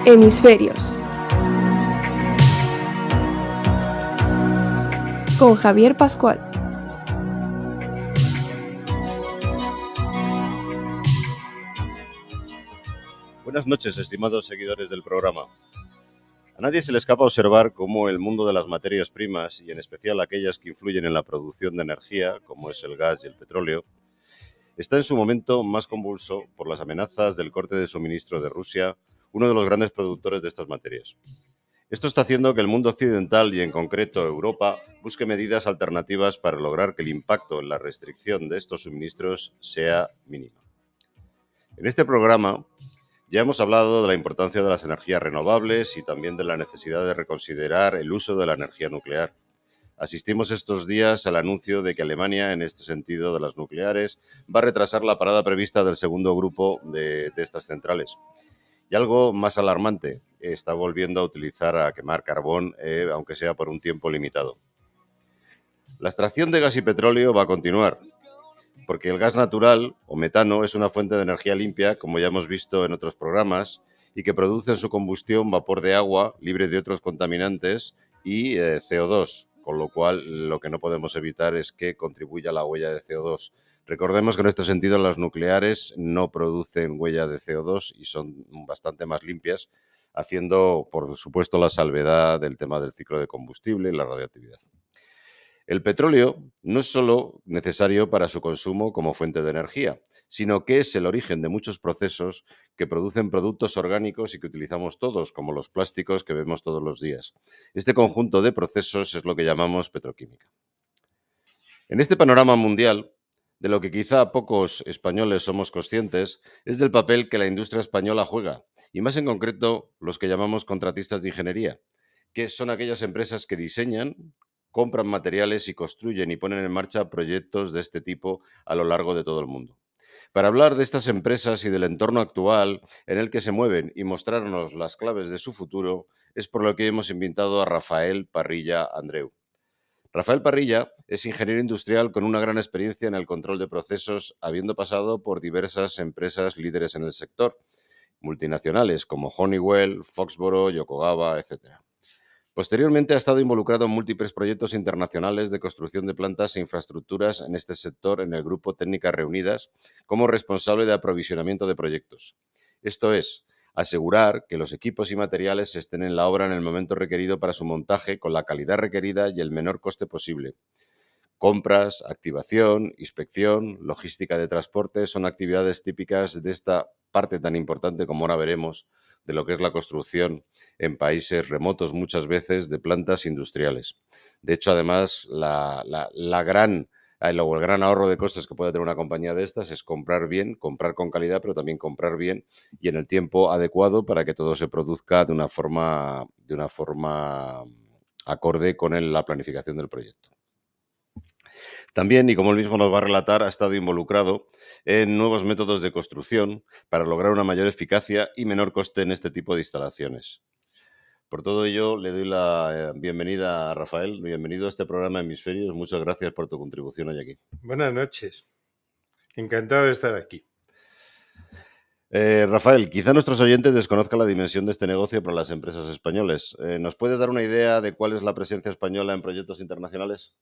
Hemisferios. Con Javier Pascual. Buenas noches, estimados seguidores del programa. A nadie se le escapa observar cómo el mundo de las materias primas, y en especial aquellas que influyen en la producción de energía, como es el gas y el petróleo, está en su momento más convulso por las amenazas del corte de suministro de Rusia, uno de los grandes productores de estas materias. Esto está haciendo que el mundo occidental, y en concreto Europa, busque medidas alternativas para lograr que el impacto en la restricción de estos suministros sea mínimo. En este programa ya hemos hablado de la importancia de las energías renovables y también de la necesidad de reconsiderar el uso de la energía nuclear. Asistimos estos días al anuncio de que Alemania, en este sentido de las nucleares, va a retrasar la parada prevista del segundo grupo de estas centrales. Y algo más alarmante, está volviendo a quemar carbón, aunque sea por un tiempo limitado. La extracción de gas y petróleo va a continuar, porque el gas natural o metano es una fuente de energía limpia, como ya hemos visto en otros programas, y que produce en su combustión vapor de agua libre de otros contaminantes y CO2, con lo cual lo que no podemos evitar es que contribuya a la huella de CO2. Recordemos que en este sentido las nucleares no producen huella de CO2 y son bastante más limpias, haciendo, por supuesto, la salvedad del tema del ciclo de combustible y la radiactividad. El petróleo no es solo necesario para su consumo como fuente de energía, sino que es el origen de muchos procesos que producen productos orgánicos y que utilizamos todos, como los plásticos que vemos todos los días. Este conjunto de procesos es lo que llamamos petroquímica. En este panorama mundial, de lo que quizá pocos españoles somos conscientes, es del papel que la industria española juega, y más en concreto los que llamamos contratistas de ingeniería, que son aquellas empresas que diseñan, compran materiales y construyen y ponen en marcha proyectos de este tipo a lo largo de todo el mundo. Para hablar de estas empresas y del entorno actual en el que se mueven y mostrarnos las claves de su futuro, es por lo que hemos invitado a Rafael Parrilla Andreu. Rafael Parrilla es ingeniero industrial con una gran experiencia en el control de procesos, habiendo pasado por diversas empresas líderes en el sector, multinacionales como Honeywell, Foxboro, Yokogawa, etc. Posteriormente ha estado involucrado en múltiples proyectos internacionales de construcción de plantas e infraestructuras en este sector en el Grupo Técnicas Reunidas como responsable de aprovisionamiento de proyectos. Esto es, asegurar que los equipos y materiales estén en la obra en el momento requerido para su montaje con la calidad requerida y el menor coste posible. Compras, activación, inspección, logística de transporte son actividades típicas de esta parte tan importante, como ahora veremos, de lo que es la construcción en países remotos muchas veces de plantas industriales. De hecho, además, el gran ahorro de costes que puede tener una compañía de estas es comprar bien, comprar con calidad, pero también comprar bien y en el tiempo adecuado para que todo se produzca de una forma acorde con la planificación del proyecto. También, y como él mismo nos va a relatar, ha estado involucrado en nuevos métodos de construcción para lograr una mayor eficacia y menor coste en este tipo de instalaciones. Por todo ello, le doy la bienvenida a Rafael. Bienvenido a este programa Hemisferios. Muchas gracias por tu contribución hoy aquí. Buenas noches. Encantado de estar aquí. Rafael, quizá nuestros oyentes desconozcan la dimensión de este negocio para las empresas españolas. ¿Nos puedes dar una idea de cuál es la presencia española en proyectos internacionales?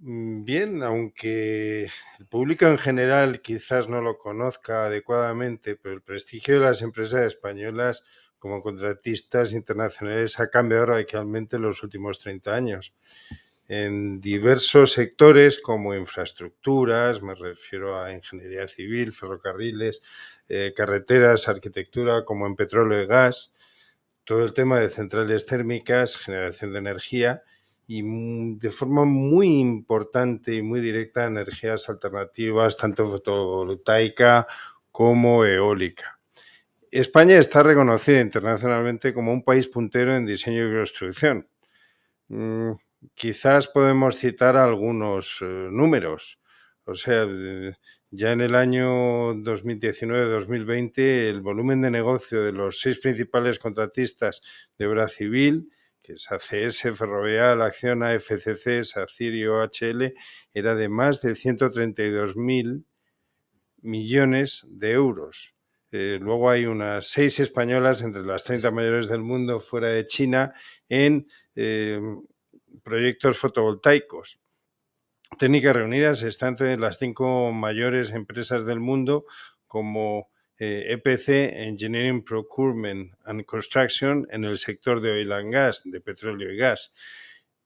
Bien, aunque el público en general quizás no lo conozca adecuadamente, pero el prestigio de las empresas españolas como contratistas internacionales ha cambiado radicalmente en los últimos 30 años. En diversos sectores como infraestructuras, me refiero a ingeniería civil, ferrocarriles, carreteras, arquitectura, como en petróleo y gas, todo el tema de centrales térmicas, generación de energía y de forma muy importante y muy directa energías alternativas, tanto fotovoltaica como eólica. España está reconocida internacionalmente como un país puntero en diseño y construcción. Quizás podemos citar algunos números. O sea, ya en el año 2019-2020 el volumen de negocio de los 6 principales contratistas de obra civil, que es ACS, Ferrovial, Acciona, FCC, SACIR y OHL, era de más de 132.000 millones de euros. Luego hay unas 6 españolas entre las 30 mayores del mundo fuera de China en proyectos fotovoltaicos. Técnicas Reunidas está entre las 5 mayores empresas del mundo como EPC, Engineering, Procurement and Construction, en el sector de oil and gas, de petróleo y gas.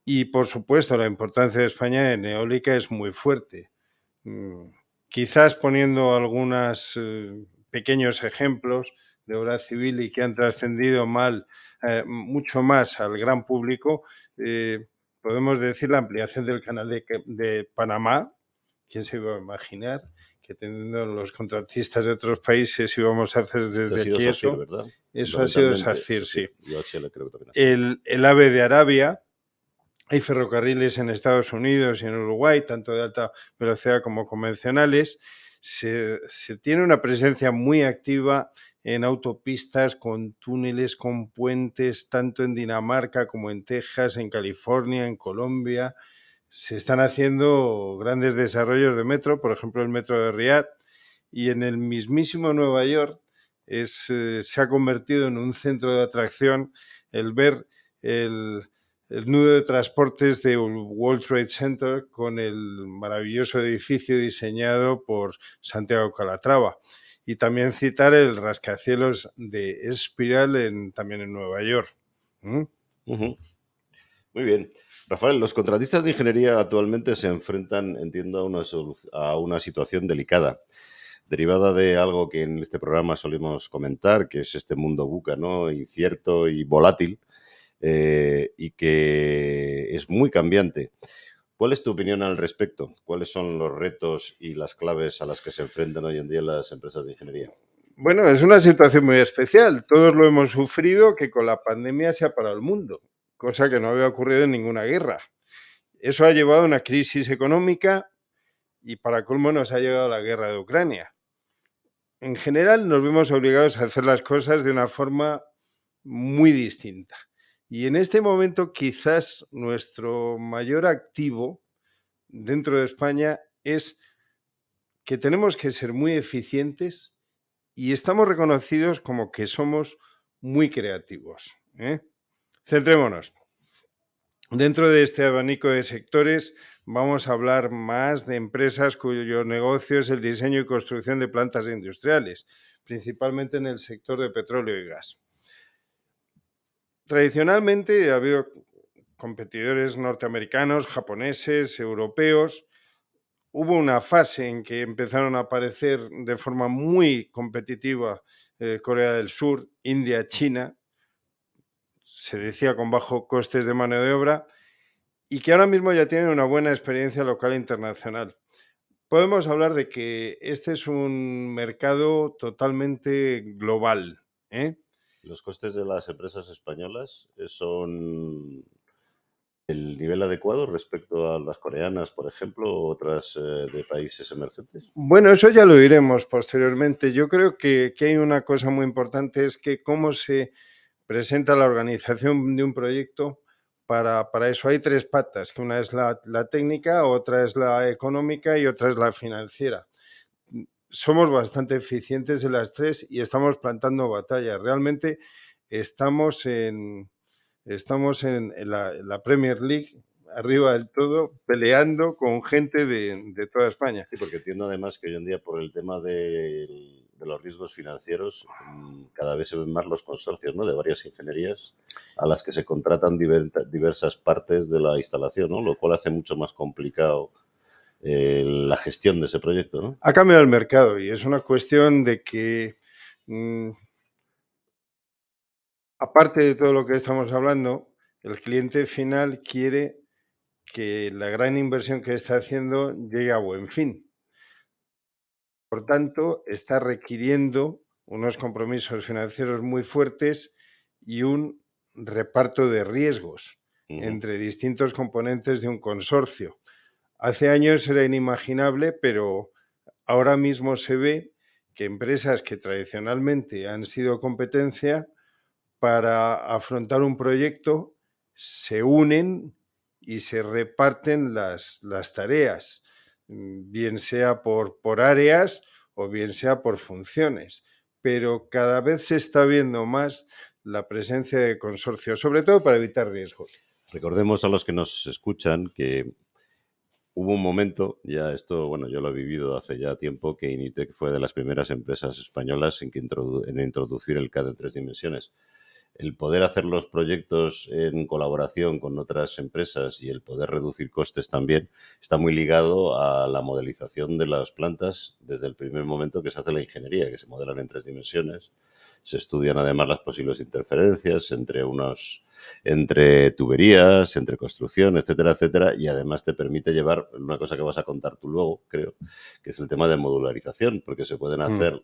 Y, por supuesto, la importancia de España en eólica es muy fuerte. Quizás poniendo algunos pequeños ejemplos de obra civil y que han trascendido mucho más al gran público, podemos decir la ampliación del canal de Panamá. ¿Quién se iba a imaginar que teniendo los contratistas de otros países íbamos a hacer desde Ha sido aquí SACIR, eso? ¿verdad? Eso ha sido SACIR, SACIR. sí. Y OHL creo que también ha sido. El AVE de Arabia. Hay ferrocarriles en Estados Unidos y en Uruguay, tanto de alta velocidad como convencionales. Se tiene una presencia muy activa en autopistas, con túneles, con puentes, tanto en Dinamarca como en Texas, en California, en Colombia. Se están haciendo grandes desarrollos de metro, por ejemplo el metro de Riad, y en el mismísimo Nueva York se ha convertido en un centro de atracción el ver el nudo de transportes de World Trade Center con el maravilloso edificio diseñado por Santiago Calatrava. Y también citar el rascacielos de Espiral también en Nueva York. Muy bien. Rafael, los contratistas de ingeniería actualmente se enfrentan, entiendo, a una situación delicada, derivada de algo que en este programa solemos comentar, que es este mundo VUCA, ¿no? Incierto y volátil, y que es muy cambiante. ¿Cuál es tu opinión al respecto? ¿Cuáles son los retos y las claves a las que se enfrentan hoy en día las empresas de ingeniería? Bueno, es una situación muy especial. Todos lo hemos sufrido, que con la pandemia se ha parado el mundo, cosa que no había ocurrido en ninguna guerra. Eso ha llevado a una crisis económica y para colmo nos ha llegado la guerra de Ucrania. En general nos vemos obligados a hacer las cosas de una forma muy distinta. Y en este momento quizás nuestro mayor activo dentro de España es que tenemos que ser muy eficientes y estamos reconocidos como que somos muy creativos. Centrémonos. Dentro de este abanico de sectores vamos a hablar más de empresas cuyo negocio es el diseño y construcción de plantas industriales, principalmente en el sector de petróleo y gas. Tradicionalmente ha habido competidores norteamericanos, japoneses, europeos. Hubo una fase en que empezaron a aparecer de forma muy competitiva Corea del Sur, India, China, se decía con bajo costes de mano de obra, y que ahora mismo ya tienen una buena experiencia local e internacional. Podemos hablar de que este es un mercado totalmente global. ¿Los costes de las empresas españolas son el nivel adecuado respecto a las coreanas, por ejemplo, o otras de países emergentes? Bueno, eso ya lo diremos posteriormente. Yo creo que hay una cosa muy importante, es que cómo se presenta la organización de un proyecto. Para eso hay 3 patas, que una es la técnica, otra es la económica y otra es la financiera. Somos bastante eficientes en las 3 y estamos plantando batalla. Realmente estamos en la Premier League, arriba del todo, peleando con gente de toda España. Sí, porque entiendo además que hoy en día por el tema de los riesgos financieros cada vez se ven más los consorcios, ¿no?, de varias ingenierías a las que se contratan diversas partes de la instalación, ¿no?, lo cual hace mucho más complicado la gestión de ese proyecto, ¿no? Ha cambiado el mercado y es una cuestión de que, aparte de todo lo que estamos hablando, el cliente final quiere que la gran inversión que está haciendo llegue a buen fin. Por tanto, está requiriendo unos compromisos financieros muy fuertes y un reparto de riesgos entre distintos componentes de un consorcio. Hace años era inimaginable, pero ahora mismo se ve que empresas que tradicionalmente han sido competencia para afrontar un proyecto se unen y se reparten las tareas, bien sea por áreas o bien sea por funciones. pero cada vez se está viendo más la presencia de consorcios, sobre todo para evitar riesgos. Recordemos a los que nos escuchan que hubo un momento, ya esto, bueno, yo lo he vivido hace ya tiempo, que Initec fue de las primeras empresas españolas en introducir el CAD en 3 dimensiones. El poder hacer los proyectos en colaboración con otras empresas y el poder reducir costes también está muy ligado a la modelización de las plantas desde el primer momento que se hace la ingeniería, que se modelan en 3 dimensiones. Se estudian además las posibles interferencias entre tuberías, entre construcción, etcétera, etcétera, y además te permite llevar una cosa que vas a contar tú luego, creo, que es el tema de modularización, porque se pueden hacer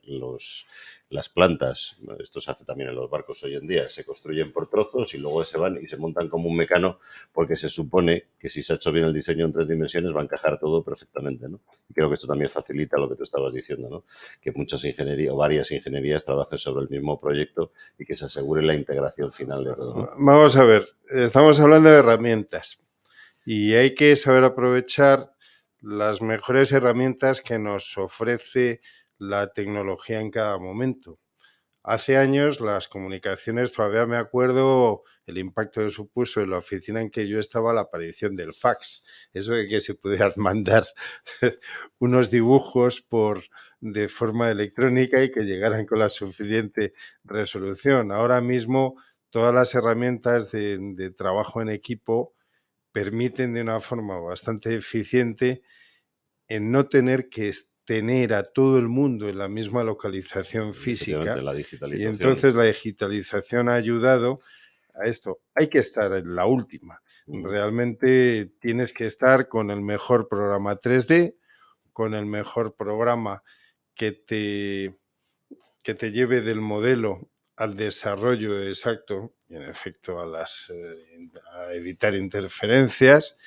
las plantas, esto se hace también en los barcos hoy en día, se construyen por trozos y luego se van y se montan como un mecano, porque se supone que si se ha hecho bien el diseño en 3 dimensiones va a encajar todo perfectamente, ¿no? Y creo que esto también facilita lo que tú estabas diciendo, ¿no? Que muchas ingenierías o varias ingenierías trabajen sobre el mismo proyecto y que se asegure la integración final de todo, ¿no? Vamos a ver, estamos hablando de herramientas y hay que saber aprovechar las mejores herramientas que nos ofrece la tecnología en cada momento. Hace años las comunicaciones, todavía me acuerdo el impacto que supuso en la oficina en que yo estaba la aparición del fax. Eso de que se pudieran mandar unos dibujos de forma electrónica y que llegaran con la suficiente resolución. Ahora mismo todas las herramientas de trabajo en equipo permiten de una forma bastante eficiente en no tener que tener a todo el mundo en la misma localización física, La y digitalización. entonces la digitalización ha ayudado a esto. Hay que estar en la última. Realmente tienes que estar con el mejor programa 3D, con el mejor programa que te lleve del modelo al desarrollo exacto y en efecto a evitar interferencias.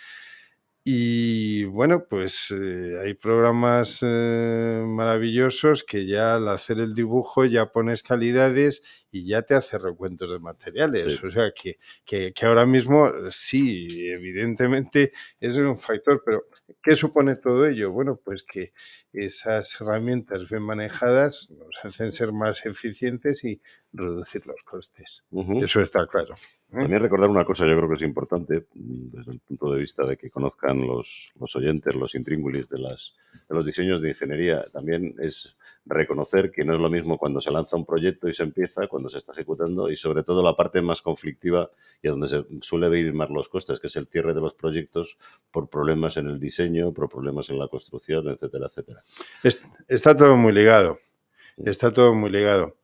Y bueno, pues hay programas maravillosos que ya al hacer el dibujo ya pones calidades y ya te hace recuentos de materiales. Sí. O sea que ahora mismo sí, evidentemente es un factor, pero ¿qué supone todo ello? Bueno, pues que esas herramientas bien manejadas nos hacen ser más eficientes y reducir los costes. Eso está claro. También recordar una cosa, yo creo que es importante, desde el punto de vista de que conozcan los oyentes, los intríngulis de los diseños de ingeniería, también es reconocer que no es lo mismo cuando se lanza un proyecto y se empieza, cuando se está ejecutando, y sobre todo la parte más conflictiva y a donde se suele ver más los costes, que es el cierre de los proyectos por problemas en el diseño, por problemas en la construcción, etcétera, etcétera. Está todo muy ligado. Está todo muy ligado.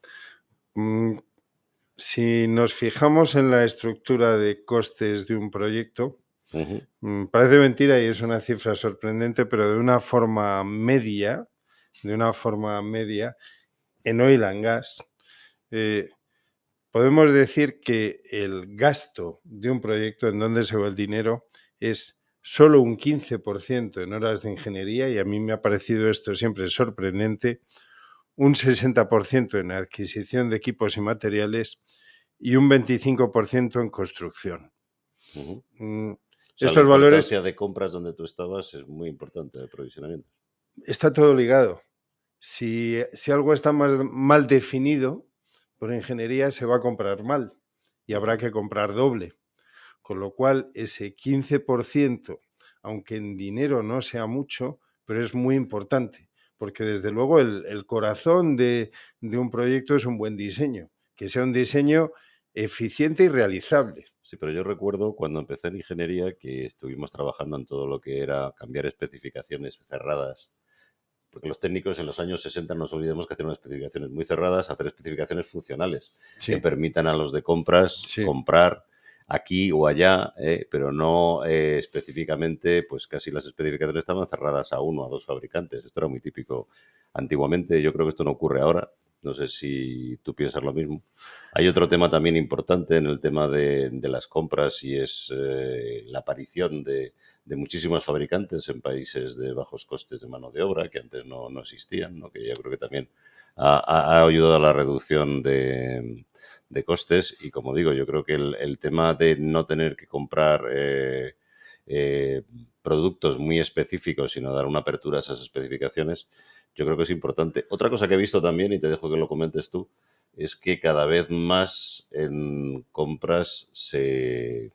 Si nos fijamos en la estructura de costes de un proyecto, parece mentira y es una cifra sorprendente, pero de una forma media, en oil and gas, podemos decir que el gasto de un proyecto, en donde se va el dinero, es solo un 15% en horas de ingeniería, y a mí me ha parecido esto siempre sorprendente, un 60% en adquisición de equipos y materiales y un 25% en construcción. O Estos la importancia valores de compras donde tú estabas es muy importante, de provisionamiento. está todo ligado. Si algo está mal definido por ingeniería, se va a comprar mal y habrá que comprar doble. Con lo cual, ese 15%, aunque en dinero no sea mucho, pero es muy importante, porque desde luego el corazón de un proyecto es un buen diseño, que sea un diseño eficiente y realizable. Sí, pero yo recuerdo cuando empecé en ingeniería que estuvimos trabajando en todo lo que era cambiar especificaciones cerradas, porque los técnicos en los años 60 no nos olvidemos que hacían unas especificaciones muy cerradas, hacer especificaciones funcionales que permitan a los de compras comprar aquí o allá, pero no específicamente, pues casi las especificaciones estaban cerradas a uno o a dos fabricantes. Esto era muy típico antiguamente, yo creo que esto no ocurre ahora. No sé si tú piensas lo mismo. Hay otro tema también importante en el tema de las compras y es la aparición de muchísimos fabricantes en países de bajos costes de mano de obra que antes no existían, ¿no? Que yo creo que también ha ayudado a la reducción de costes y, como digo, yo creo que el tema de no tener que comprar productos muy específicos, sino dar una apertura a esas especificaciones, yo creo que es importante. Otra cosa que he visto también, y te dejo que lo comentes tú, es que cada vez más en compras se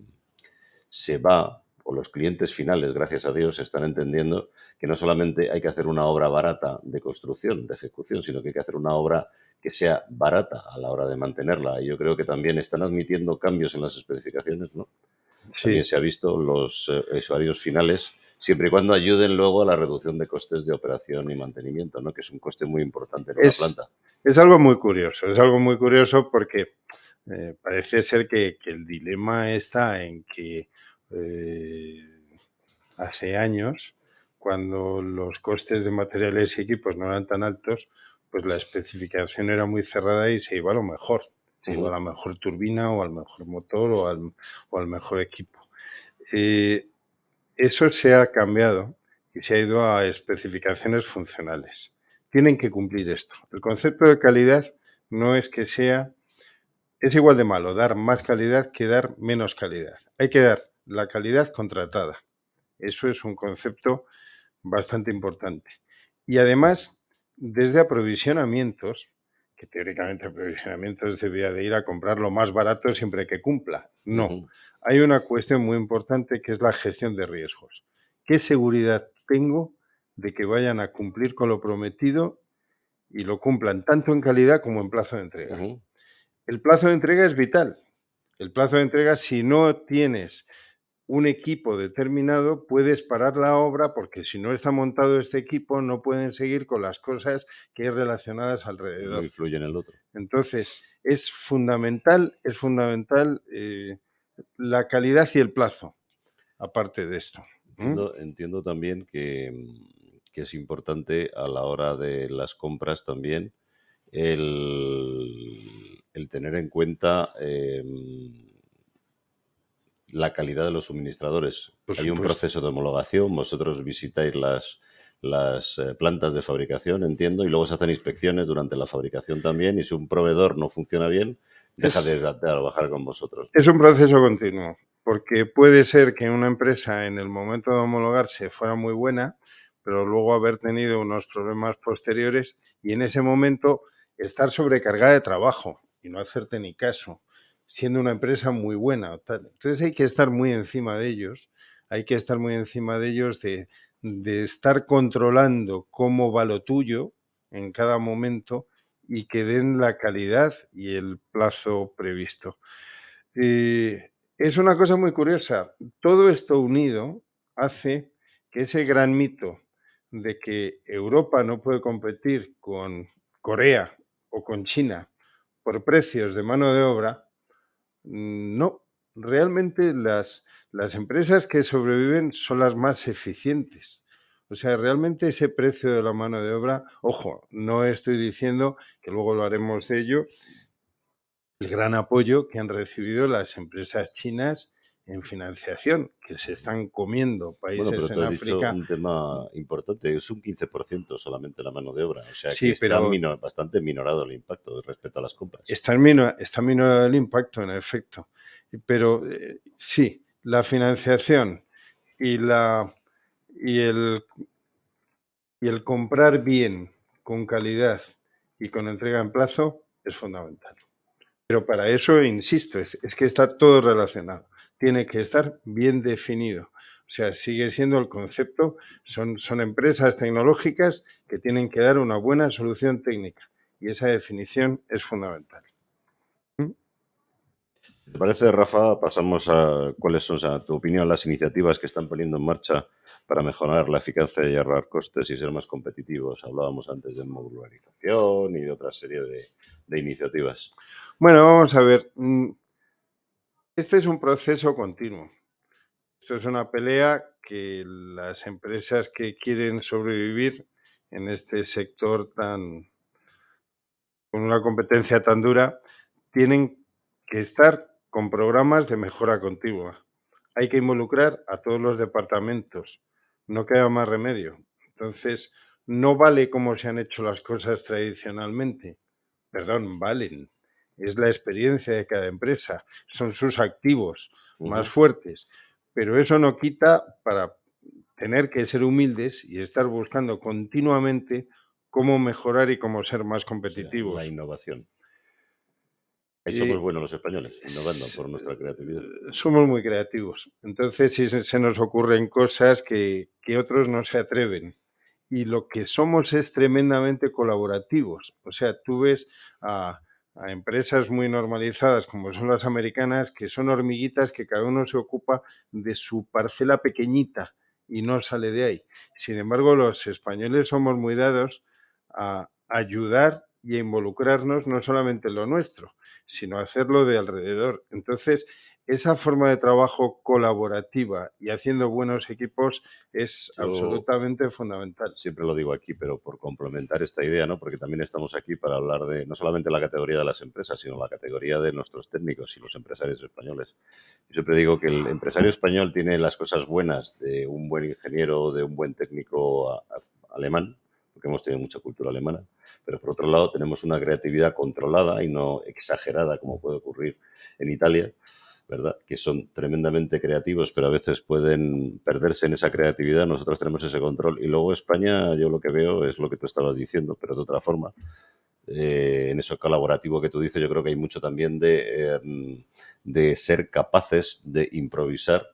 va, o los clientes finales, gracias a Dios, están entendiendo que no solamente hay que hacer una obra barata de construcción, de ejecución, sino que hay que hacer una obra que sea barata a la hora de mantenerla. Y yo creo que también están admitiendo cambios en las especificaciones, ¿no? También Sí, se ha visto los usuarios finales, siempre y cuando ayuden luego a la reducción de costes de operación y mantenimiento, ¿no? Que es un coste muy importante en una es, planta. es algo muy curioso porque parece ser que el dilema está en que eh, hace años, cuando los costes de materiales y equipos no eran tan altos, pues la especificación era muy cerrada y se iba a lo mejor. Se iba a Ujú, la mejor turbina o al mejor motor o al mejor equipo. Eh, Eso se ha cambiado y se ha ido a especificaciones funcionales. Tienen que cumplir esto. El concepto de calidad no es que sea, es igual de malo dar más calidad que dar menos calidad. Hay que dar la calidad contratada. Eso es un concepto bastante importante. Y además, desde aprovisionamientos, que teóricamente aprovisionamientos debía de ir a comprar lo más barato siempre que cumpla. No, ujú, hay una cuestión muy importante que es la gestión de riesgos. ¿Qué seguridad tengo de que vayan a cumplir con lo prometido y lo cumplan tanto en calidad como en plazo de entrega? ujú, El plazo de entrega es vital. El plazo de entrega, si no tienes un equipo determinado, puedes parar la obra porque si no está montado este equipo no pueden seguir con las cosas que hay relacionadas no alrededor. influye en el otro. Entonces, es fundamental la calidad y el plazo, aparte de esto. ¿Mm? Entiendo también que es importante a la hora de las compras también el tener en cuenta la calidad de los suministradores. Por Hay un supuesto. proceso de homologación, vosotros visitáis las plantas de fabricación, entiendo, y luego se hacen inspecciones durante la fabricación también, y si un proveedor no funciona bien, deja de Es, trabajar con vosotros, ¿no? es un proceso continuo, porque puede ser que una empresa en el momento de homologarse fuera muy buena, pero luego haber tenido unos problemas posteriores y en ese momento estar sobrecargada de trabajo y no hacerte ni caso, siendo una empresa muy buena o tal. Entonces hay que estar muy encima de ellos, hay que estar muy encima de ellos de estar controlando cómo va lo tuyo en cada momento y que den la calidad y el plazo previsto. Es una cosa muy curiosa. Todo esto unido hace que ese gran mito de que Europa no puede competir con Corea o con China por precios de mano de obra, no. Realmente las empresas que sobreviven son las más eficientes. O sea, realmente ese precio de la mano de obra, ojo, no estoy diciendo que luego lo haremos de ello, el gran apoyo que han recibido las empresas chinas en financiación, que se están comiendo Bueno, países pero tú en has dicho África. un tema importante, es un 15% solamente la mano de obra, o sea que Sí, está pero bastante minorado el impacto respecto a las compras. está minorado el impacto, en efecto. Pero sí, la financiación y, la, y, el, y el comprar bien, con calidad y con entrega en plazo es fundamental. Pero para eso, insisto, es que está todo relacionado. Tiene que estar bien definido. O sea, sigue siendo el concepto, son empresas tecnológicas que tienen que dar una buena solución técnica y esa definición es fundamental. ¿Mm? ¿Te parece, Rafa? Pasamos a cuáles son, a tu opinión, las iniciativas que están poniendo en marcha para mejorar la eficacia y ahorrar costes y ser más competitivos. Hablábamos antes de modularización y de otra serie de iniciativas. Bueno, vamos a ver. Este es un proceso continuo. Esto es una pelea que las empresas que quieren sobrevivir en este sector con una competencia tan dura, tienen que estar con programas de mejora continua. Hay que involucrar a todos los departamentos. No queda más remedio. Entonces, no vale como se han hecho las cosas tradicionalmente. Perdón, valen. Es la experiencia de cada empresa. Son sus activos más Ujú. fuertes. Pero eso no quita para tener que ser humildes y estar buscando continuamente cómo mejorar y cómo ser más O sea, competitivos. la innovación. Ahí somos buenos los españoles, innovando S- por nuestra creatividad. Somos muy creativos. Entonces, sí se nos ocurren cosas que otros no se atreven. Y lo que somos es tremendamente colaborativos. O sea, tú ves a, a empresas muy normalizadas como son las americanas, que son hormiguitas que cada uno se ocupa de su parcela pequeñita y no sale de ahí. Sin embargo, los españoles somos muy dados a ayudar y a involucrarnos no solamente en lo nuestro, sino a hacerlo de alrededor. Entonces, esa forma de trabajo colaborativa y haciendo buenos equipos es Yo absolutamente fundamental. siempre lo digo aquí, pero por complementar esta idea, ¿no? Porque también estamos aquí para hablar de no solamente la categoría de las empresas, sino la categoría de nuestros técnicos y los empresarios españoles. Yo siempre digo que el empresario español tiene las cosas buenas de un buen ingeniero, de un buen técnico alemán, porque hemos tenido mucha cultura alemana, pero por otro lado tenemos una creatividad controlada y no exagerada como puede ocurrir en Italia, ¿verdad? Que son tremendamente creativos, pero a veces pueden perderse en esa creatividad. Nosotros tenemos ese control. Y luego España, yo lo que veo es lo que tú estabas diciendo, pero de otra forma. En eso colaborativo que tú dices, yo creo que hay mucho también de ser capaces de improvisar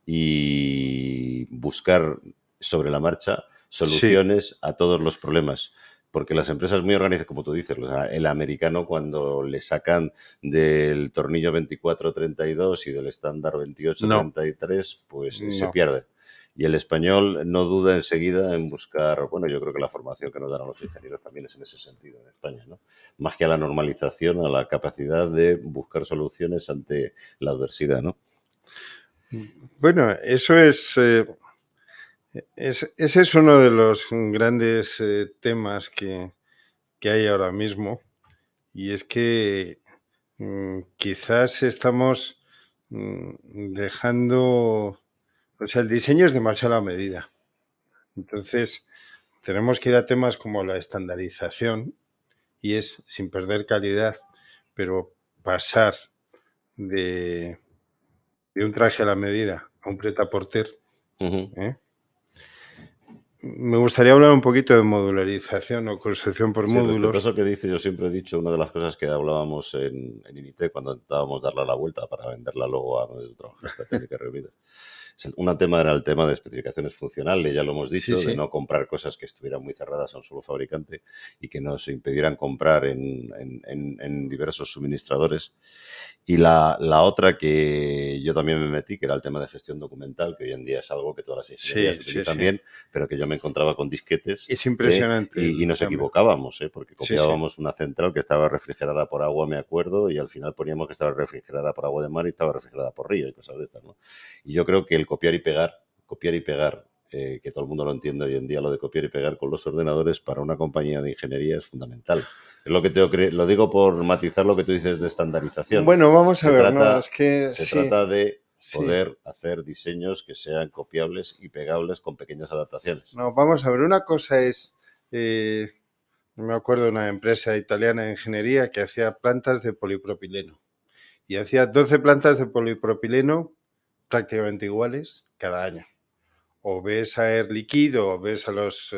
y buscar sobre la marcha Sí, soluciones a todos los problemas. Porque las empresas muy organizadas, como tú dices, el americano cuando le sacan del tornillo 24-32 y del estándar no, 28-33, pues se no. pierde. Y el español no duda enseguida en buscar, bueno, yo creo que la formación que nos dan a los ingenieros también es en ese sentido en España, ¿no? Más que a la normalización, a la capacidad de buscar soluciones ante la adversidad, ¿no? Bueno, eso ese es uno de los grandes temas que hay ahora mismo y es que quizás estamos dejando, o sea, el diseño es demasiado a la medida. Entonces, tenemos que ir a temas como la estandarización y es sin perder calidad, pero pasar de, de un traje a la medida a un prêt-à-porter, Ujú. ¿eh? Me gustaría hablar un poquito de modularización o construcción por Sí, respecto a módulos. eso que dice, yo siempre he dicho, una de las cosas que hablábamos en INITE cuando intentábamos darle la vuelta para venderla luego a donde tú trabajaste, a Técnicas Reunidas. Un tema era el tema de especificaciones funcionales, ya lo hemos Sí, dicho, de sí. no comprar cosas que estuvieran muy cerradas a un solo fabricante y que nos impidieran comprar en diversos suministradores. Y la otra que yo también me metí, que era el tema de gestión documental, que hoy en día es algo que todas las ingenierías Sí, sí, utilizan sí. bien, pero que yo me encontraba con disquetes Es impresionante y el nos cambio. equivocábamos, porque Sí, sí. copiábamos una central que estaba refrigerada por agua, me acuerdo, y al final poníamos que estaba refrigerada por agua de mar y estaba refrigerada por río y cosas de estas, ¿no? Y yo creo que el copiar y pegar, que todo el mundo lo entiende hoy en día, lo de copiar y pegar con los ordenadores para una compañía de ingeniería es fundamental. Es lo que lo digo por matizar lo que tú dices de estandarización. Bueno, vamos a Se ver, no, es trata, que se sí, trata de sí. poder hacer diseños que sean copiables y pegables con pequeñas adaptaciones. No, vamos a ver, una cosa es, eh, me acuerdo de una empresa italiana de ingeniería que hacía plantas de polipropileno y hacía 12 plantas de polipropileno prácticamente iguales cada año. O ves a Air Liquide o ves a los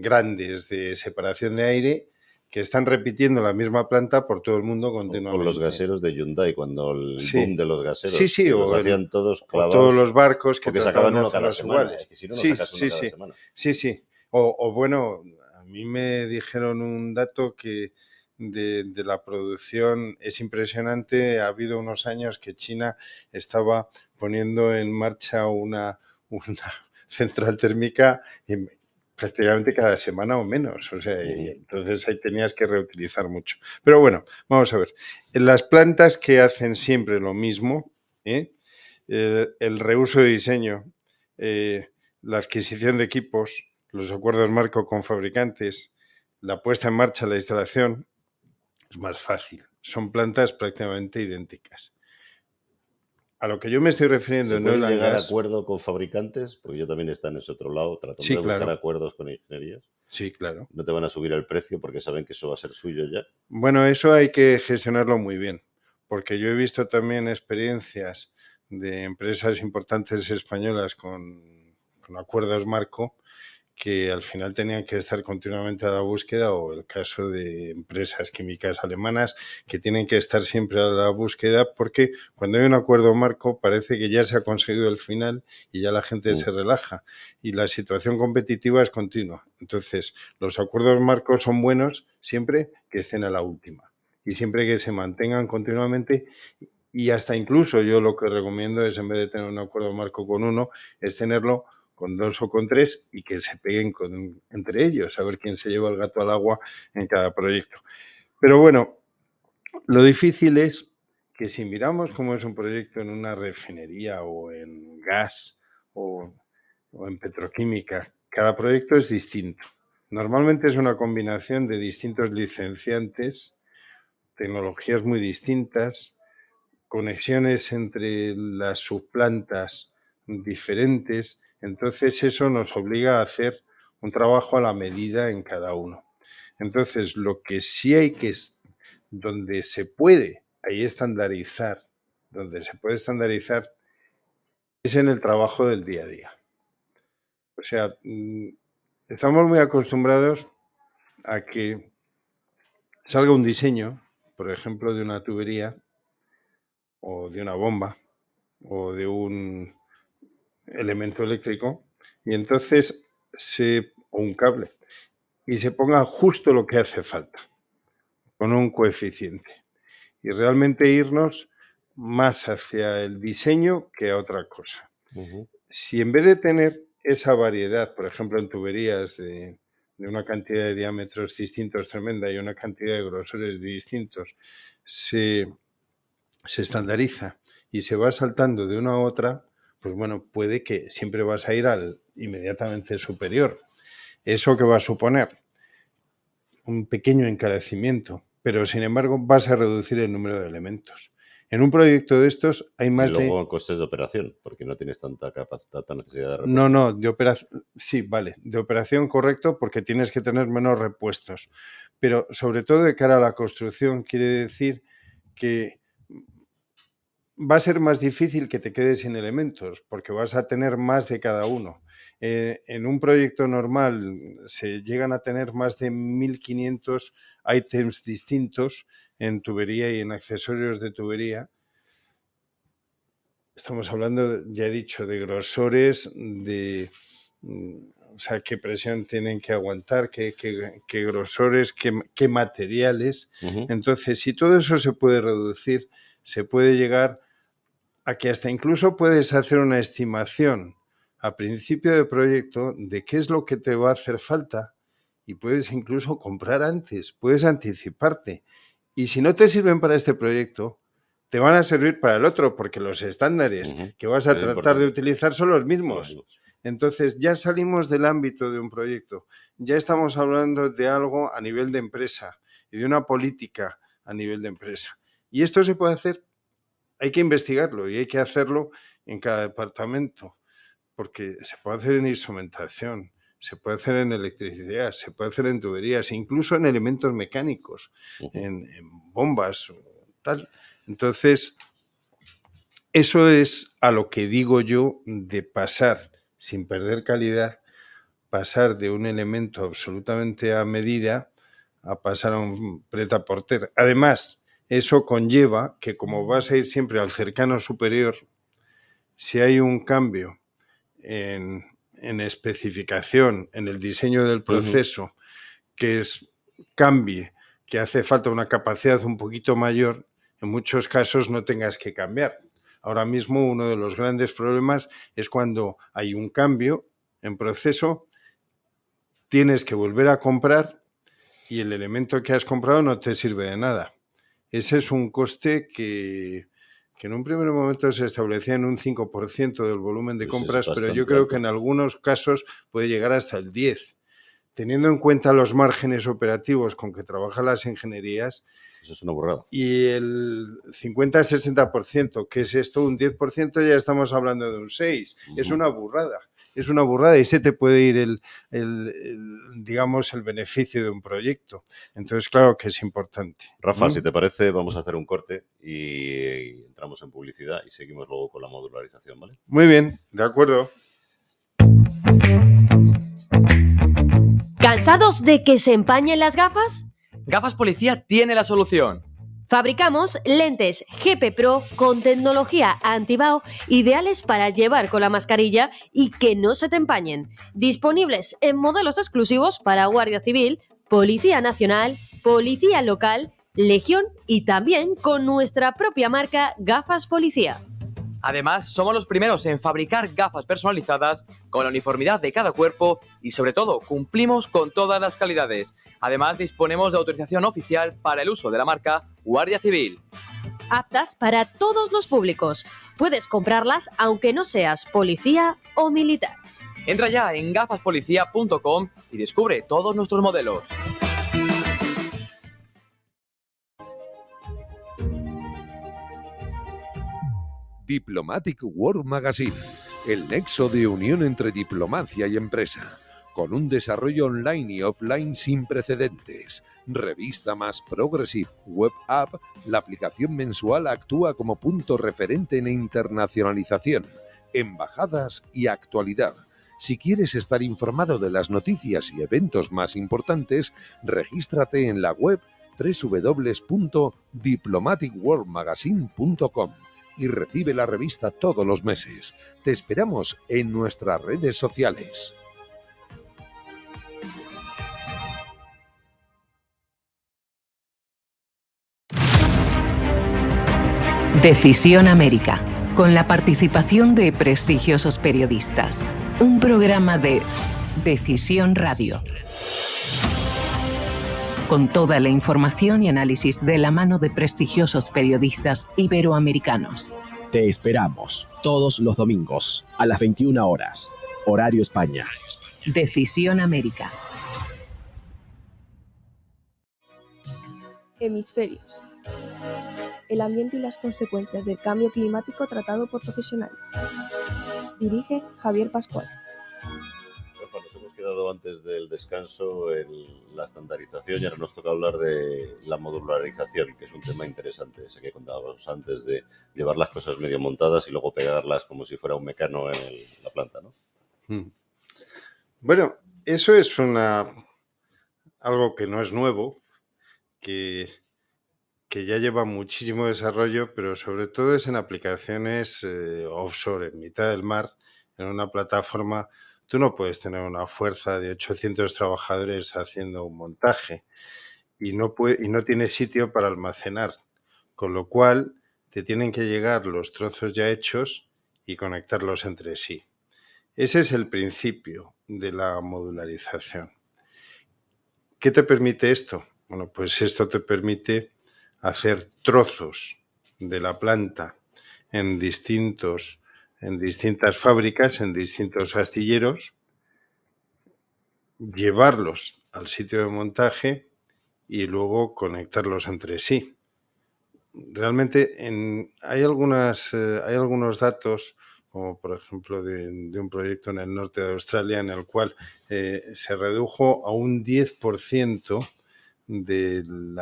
grandes de separación de aire que están repitiendo la misma planta por todo el mundo Con los continuamente. gaseros de Hyundai, cuando el boom Sí, de los sí, gaseros, sí, que los hacían todos o todos clavados los barcos que porque trataban sacaban de uno cada hacerlos semana. Es iguales. que si no, no Sí, sacas uno sí, cada sí, semana. sí, sí. O bueno, a mí me dijeron un dato que de la producción es impresionante. Ha habido unos años que China estaba poniendo en marcha una central térmica prácticamente cada semana o menos. O sea, y Ujú. entonces ahí tenías que reutilizar mucho. Pero bueno, vamos a ver. En las plantas que hacen siempre lo mismo, ¿eh? El reuso de diseño, la adquisición de equipos, los acuerdos marco con fabricantes, la puesta en marcha, la instalación, es más fácil. Son plantas prácticamente idénticas. A lo que yo me estoy refiriendo ¿Se en oil puede and llegar a gas, acuerdo con fabricantes? Porque yo también está en ese otro lado, tratando sí, de buscar claro, acuerdos con ingenierías. sí, claro. No te van a subir el precio porque saben que eso va a ser suyo ya. Bueno, eso hay que gestionarlo muy bien, porque yo he visto también experiencias de empresas importantes españolas con acuerdos marco que al final tenían que estar continuamente a la búsqueda, o el caso de empresas químicas alemanas que tienen que estar siempre a la búsqueda, porque cuando hay un acuerdo marco parece que ya se ha conseguido el final y ya la gente se relaja, y la situación competitiva es continua. Entonces, los acuerdos marcos son buenos siempre que estén a la última y siempre que se mantengan continuamente. Y hasta incluso yo lo que recomiendo es, en vez de tener un acuerdo marco con uno, es tenerlo con 2 o con 3 y que se peguen entre ellos, a ver quién se lleva el gato al agua en cada proyecto. Pero bueno, lo difícil es que si miramos cómo es un proyecto en una refinería o en gas o en petroquímica, cada proyecto es distinto. Normalmente es una combinación de distintos licenciantes, tecnologías muy distintas, conexiones entre las subplantas diferentes. Entonces eso nos obliga a hacer un trabajo a la medida en cada uno. Entonces lo que sí hay que, donde se puede ahí estandarizar, donde se puede estandarizar es en el trabajo del día a día. O sea, estamos muy acostumbrados a que salga un diseño, por ejemplo, de una tubería o de una bomba o de un elemento eléctrico, y entonces o un cable, y se ponga justo lo que hace falta, con un coeficiente, y realmente irnos más hacia el diseño que a otra cosa. Si en vez de tener esa variedad, por ejemplo, en tuberías de una cantidad de diámetros distintos tremenda y una cantidad de grosores distintos, se estandariza y se va saltando de una a otra, pues bueno, puede que siempre vas a ir al inmediatamente superior. ¿Eso qué va a suponer? Un pequeño encarecimiento, pero sin embargo vas a reducir el número de elementos. En un proyecto de estos hay más y luego costes de operación, porque no tienes tanta capacidad, tanta necesidad de repuestos. No, de operación, sí, vale, de operación correcto, porque tienes que tener menos repuestos. Pero sobre todo de cara a la construcción, quiere decir que va a ser más difícil que te quedes sin elementos, porque vas a tener más de cada uno. En un proyecto normal se llegan a tener más de 1.500 ítems distintos en tubería y en accesorios de tubería. Estamos hablando, ya he dicho, de grosores, o sea, qué presión tienen que aguantar, qué grosores, qué materiales. Entonces, si todo eso se puede reducir, se puede llegar a que hasta incluso puedes hacer una estimación a principio de proyecto de qué es lo que te va a hacer falta, y puedes incluso comprar antes, puedes anticiparte. Y si no te sirven para este proyecto, te van a servir para el otro, porque los estándares que vas a tratar de utilizar son los mismos. Entonces ya salimos del ámbito de un proyecto, ya estamos hablando de algo a nivel de empresa y de una política a nivel de empresa. Y esto se puede hacer. Hay que investigarlo y hay que hacerlo en cada departamento, porque se puede hacer en instrumentación, se puede hacer en electricidad, se puede hacer en tuberías, incluso en elementos mecánicos, en bombas, tal. Entonces, eso es a lo que digo yo de pasar, sin perder calidad, pasar de un elemento absolutamente a medida a pasar a un prêt-à-porter. Además, eso conlleva que, como vas a ir siempre al cercano superior, si hay un cambio en especificación, en el diseño del proceso, que cambie, que hace falta una capacidad un poquito mayor, en muchos casos no tengas que cambiar. Ahora mismo uno de los grandes problemas es cuando hay un cambio en proceso, tienes que volver a comprar y el elemento que has comprado no te sirve de nada. Ese es un coste que en un primer momento se establecía en un 5% del volumen de compras, pero yo creo que en algunos casos puede llegar hasta el 10%. Teniendo en cuenta los márgenes operativos con que trabajan las ingenierías. Eso es una burrada. Y el 50-60%, ¿qué es esto? Un 10% ya estamos hablando de un 6%. Es una burrada. Es una burrada y se te puede ir digamos, el beneficio de un proyecto. Entonces, claro que es importante. Rafa, si te parece, vamos a hacer un corte y entramos en publicidad y seguimos luego con la modularización, ¿vale? Muy bien, de acuerdo. ¿Cansados de que se empañen las gafas? Gafas Policía tiene la solución. Fabricamos lentes GP Pro con tecnología antibao ideales para llevar con la mascarilla y que no se te empañen. Disponibles en modelos exclusivos para Guardia Civil, Policía Nacional, Policía Local, Legión y también con nuestra propia marca Gafas Policía. Además, somos los primeros en fabricar gafas personalizadas con la uniformidad de cada cuerpo y, sobre todo, cumplimos con todas las calidades. Además, disponemos de autorización oficial para el uso de la marca Guardia Civil. Aptas para todos los públicos. Puedes comprarlas aunque no seas policía o militar. Entra ya en gafaspolicía.com y descubre todos nuestros modelos. Diplomatic World Magazine, el nexo de unión entre diplomacia y empresa, con un desarrollo online y offline sin precedentes. Revista más progressive web app, la aplicación mensual actúa como punto referente en internacionalización, embajadas y actualidad. Si quieres estar informado de las noticias y eventos más importantes, regístrate en la web www.diplomaticworldmagazine.com y recibe la revista todos los meses. Te esperamos en nuestras redes sociales. Decisión América, con la participación de prestigiosos periodistas. Un programa de Decisión Radio. Con toda la información y análisis de la mano de prestigiosos periodistas iberoamericanos. Te esperamos todos los domingos a las 21 horas, horario España. Decisión América. Hemisferios. El ambiente y las consecuencias del cambio climático tratado por profesionales. Dirige Javier Pascual. Rafa, nos hemos quedado antes del descanso en la estandarización y ahora nos toca hablar de la modularización, que es un tema interesante. Ese que contábamos antes de llevar las cosas medio montadas y luego pegarlas como si fuera un mecano en la planta, ¿no? Bueno, eso es algo que no es nuevo, que ya lleva muchísimo desarrollo, pero sobre todo es en aplicaciones offshore, en mitad del mar, en una plataforma. Tú no puedes tener una fuerza de 800 trabajadores haciendo un montaje y no tienes sitio para almacenar, con lo cual te tienen que llegar los trozos ya hechos y conectarlos entre sí. Ese es el principio de la modularización. ¿Qué te permite esto? Bueno, pues esto te permite hacer trozos de la planta en distintas fábricas, en distintos astilleros, llevarlos al sitio de montaje y luego conectarlos entre sí. Realmente hay algunos datos, como por ejemplo de un proyecto en el norte de Australia, en el cual se redujo a un 10% del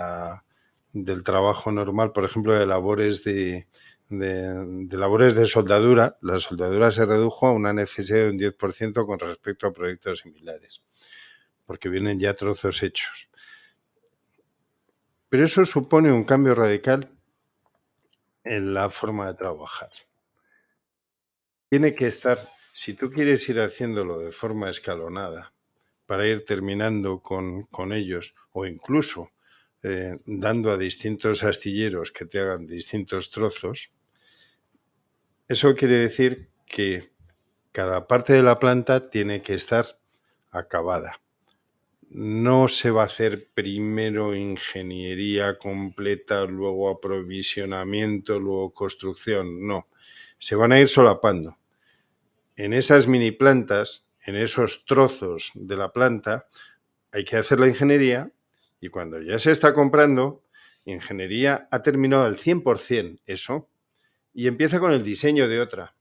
trabajo normal, por ejemplo, de labores de labores de soldadura. La soldadura se redujo a una necesidad de un 10% con respecto a proyectos similares, porque vienen ya trozos hechos. Pero eso supone un cambio radical en la forma de trabajar. Tiene que estar, si tú quieres ir haciéndolo de forma escalonada, para ir terminando con ellos, o incluso dando a distintos astilleros que te hagan distintos trozos, eso quiere decir que cada parte de la planta tiene que estar acabada. No se va a hacer primero ingeniería completa, luego aprovisionamiento, luego construcción, no. Se van a ir solapando. En esas mini plantas, en esos trozos de la planta, hay que hacer la ingeniería y cuando ya se está comprando, ingeniería ha terminado al 100% eso y empieza con el diseño de otra.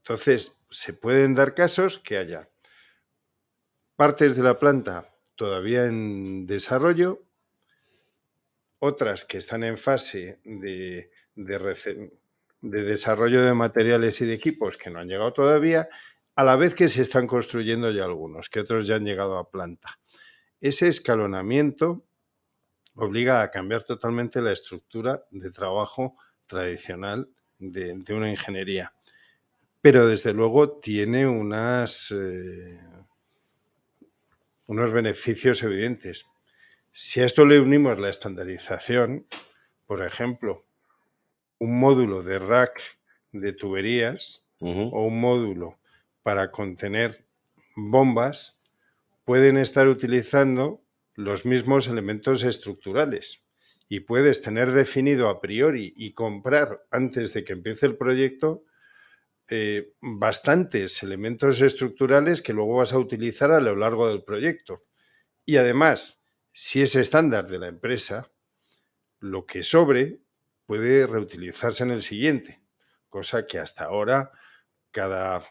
Entonces, se pueden dar casos que haya partes de la planta todavía en desarrollo, otras que están en fase de desarrollo de materiales y de equipos que no han llegado todavía, a la vez que se están construyendo ya algunos, que otros ya han llegado a planta. Ese escalonamiento obliga a cambiar totalmente la estructura de trabajo tradicional de una ingeniería. Pero desde luego tiene unos beneficios evidentes. Si a esto le unimos la estandarización, por ejemplo, un módulo de rack de tuberías o un módulo para contener bombas, pueden estar utilizando los mismos elementos estructurales y puedes tener definido a priori y comprar antes de que empiece el proyecto bastantes elementos estructurales que luego vas a utilizar a lo largo del proyecto. Y además, si es estándar de la empresa, lo que sobre puede reutilizarse en el siguiente, cosa que hasta ahora cada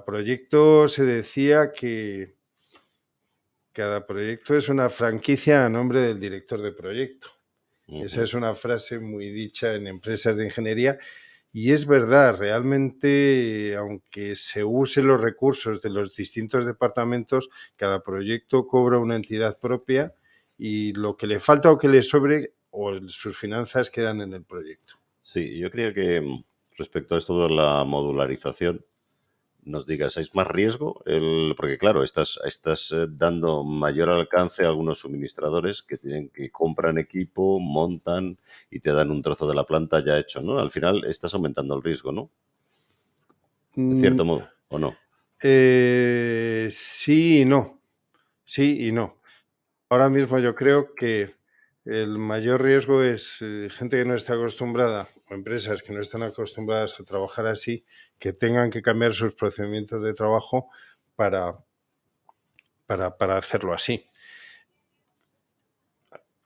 proyecto se decía que cada proyecto es una franquicia a nombre del director de proyecto. Esa es una frase muy dicha en empresas de ingeniería y es verdad, realmente, aunque se usen los recursos de los distintos departamentos, cada proyecto cobra una entidad propia y lo que le falta o que le sobre o sus finanzas quedan en el proyecto. Sí, yo creo que respecto a esto de la modularización, nos digas, ¿hay más riesgo? Porque claro, estás dando mayor alcance a algunos suministradores que compran equipo, montan y te dan un trozo de la planta ya hecho, ¿no? Al final estás aumentando el riesgo, ¿no? De cierto modo, ¿o no? Sí y no. Sí y no. Ahora mismo yo creo que el mayor riesgo es gente que no está acostumbrada o empresas que no están acostumbradas a trabajar así, que tengan que cambiar sus procedimientos de trabajo para hacerlo así.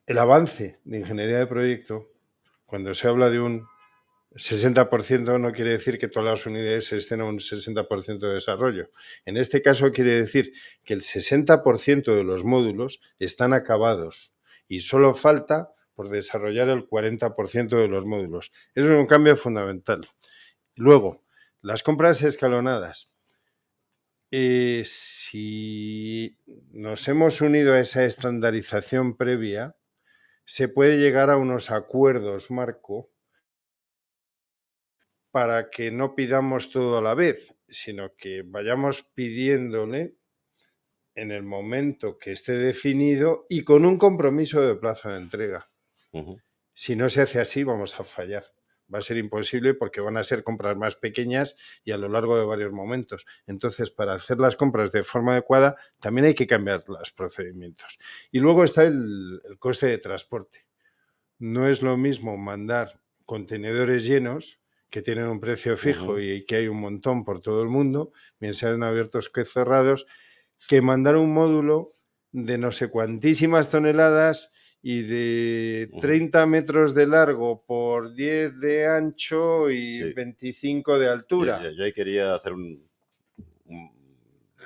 El avance de ingeniería de proyecto, cuando se habla de un 60%, no quiere decir que todas las unidades estén a un 60% de desarrollo. En este caso quiere decir que el 60% de los módulos están acabados y solo falta por desarrollar el 40% de los módulos. Eso es un cambio fundamental. Luego, las compras escalonadas. Si nos hemos unido a esa estandarización previa, se puede llegar a unos acuerdos marco para que no pidamos todo a la vez, sino que vayamos pidiéndole en el momento que esté definido y con un compromiso de plazo de entrega. Si no se hace así, vamos a fallar. Va a ser imposible porque van a ser compras más pequeñas y a lo largo de varios momentos. Entonces, para hacer las compras de forma adecuada, también hay que cambiar los procedimientos. Y luego está el coste de transporte. No es lo mismo mandar contenedores llenos que tienen un precio fijo y que hay un montón por todo el mundo, bien sean abiertos que cerrados, que mandar un módulo de no sé cuantísimas toneladas y de 30 metros de largo por 10 de ancho y 25 de altura. Yo ahí quería hacer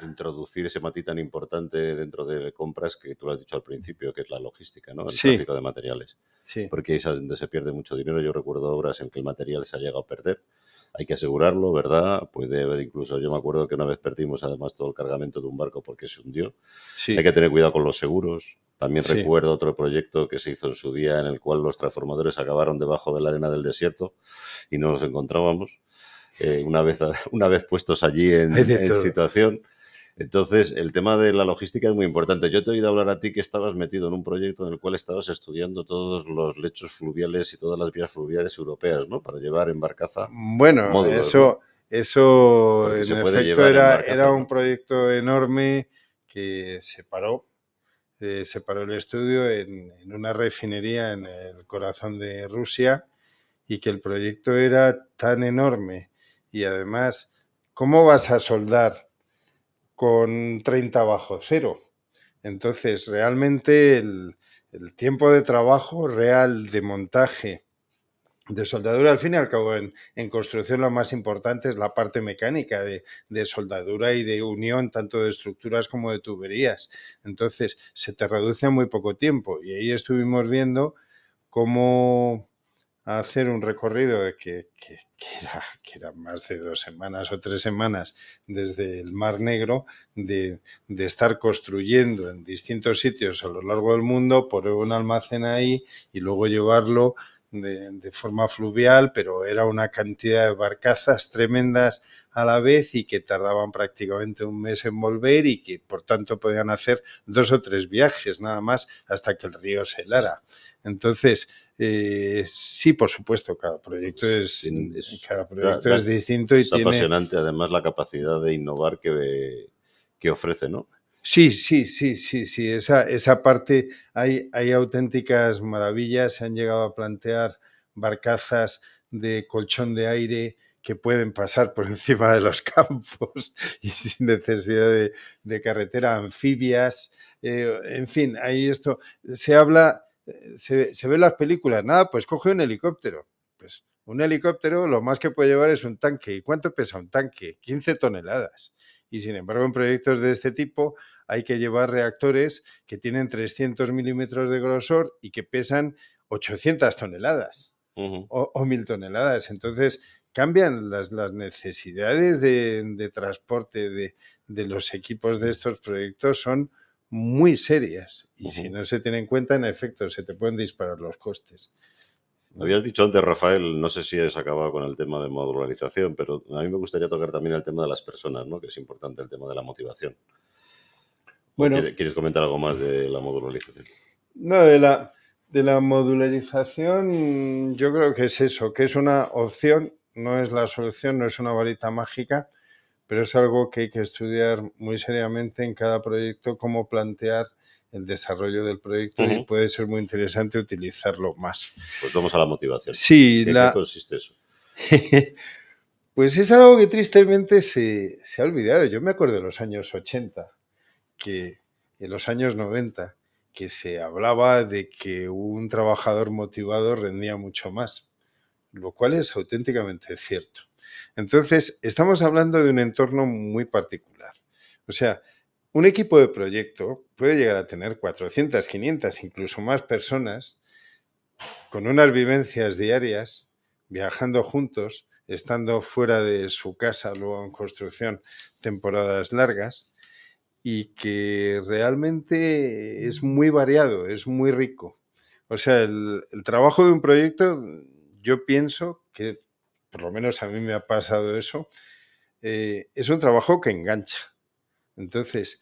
introducir ese matiz tan importante dentro de compras que tú lo has dicho al principio, que es la logística, ¿no? El tráfico de materiales. Sí. Porque ahí es donde se pierde mucho dinero. Yo recuerdo obras en que el material se ha llegado a perder. Hay que asegurarlo, ¿verdad? Puede haber incluso, yo me acuerdo que una vez perdimos además todo el cargamento de un barco porque se hundió. Sí. Hay que tener cuidado con los seguros. También recuerdo otro proyecto que se hizo en su día en el cual los transformadores acabaron debajo de la arena del desierto y no los encontrábamos. Una vez puestos allí en situación. Entonces, el tema de la logística es muy importante. Yo te he oído hablar a ti que estabas metido en un proyecto en el cual estabas estudiando todos los lechos fluviales y todas las vías fluviales europeas, ¿no? Para llevar en barcaza módulos, eso en efecto era un proyecto enorme que se paró el estudio en una refinería en el corazón de Rusia y que el proyecto era tan enorme y además, ¿cómo vas a soldar con 30 bajo cero? Entonces, realmente el tiempo de trabajo real de montaje de soldadura, al fin y al cabo, en construcción lo más importante es la parte mecánica de soldadura y de unión, tanto de estructuras como de tuberías. Entonces, se te reduce a muy poco tiempo y ahí estuvimos viendo cómo a hacer un recorrido de que era más de 2 semanas o 3 semanas desde el Mar Negro, de estar construyendo en distintos sitios a lo largo del mundo, poner un almacén ahí y luego llevarlo de forma fluvial, pero era una cantidad de barcazas tremendas a la vez y que tardaban prácticamente un mes en volver y que por tanto podían hacer 2 o 3 viajes nada más hasta que el río se helara. Entonces, sí, por supuesto, cada proyecto es distinto y es tiene... apasionante además la capacidad de innovar que ofrece, ¿no? Sí, esa parte, hay auténticas maravillas, se han llegado a plantear barcazas de colchón de aire que pueden pasar por encima de los campos y sin necesidad de carretera, anfibias, en fin, ahí esto, se habla, se ve en las películas, nada, pues coge un helicóptero, pues un helicóptero lo más que puede llevar es un tanque, ¿y cuánto pesa un tanque? 15 toneladas, y sin embargo en proyectos de este tipo hay que llevar reactores que tienen 300 milímetros de grosor y que pesan 800 toneladas o 1000 toneladas. Entonces, cambian las necesidades de transporte de los equipos de estos proyectos, son muy serias. Y si no se tiene en cuenta, en efecto, se te pueden disparar los costes. Habías dicho antes, Rafael, no sé si has acabado con el tema de modularización, pero a mí me gustaría tocar también el tema de las personas, ¿no? Que es importante el tema de la motivación. Bueno, ¿quieres comentar algo más de la modularización? No, de la modularización yo creo que es eso, que es una opción, no es la solución, no es una varita mágica, pero es algo que hay que estudiar muy seriamente en cada proyecto, cómo plantear el desarrollo del proyecto y puede ser muy interesante utilizarlo más. Pues vamos a la motivación. Sí, ¿En qué consiste eso? Pues es algo que tristemente se ha olvidado. Yo me acuerdo de los años 80, que en los años 90, que se hablaba de que un trabajador motivado rendía mucho más, lo cual es auténticamente cierto. Entonces, estamos hablando de un entorno muy particular. O sea, un equipo de proyecto puede llegar a tener 400, 500, incluso más personas con unas vivencias diarias, viajando juntos, estando fuera de su casa, luego en construcción, temporadas largas, y que realmente es muy variado, es muy rico. O sea, el trabajo de un proyecto, yo pienso que, por lo menos a mí me ha pasado eso, es un trabajo que engancha. Entonces,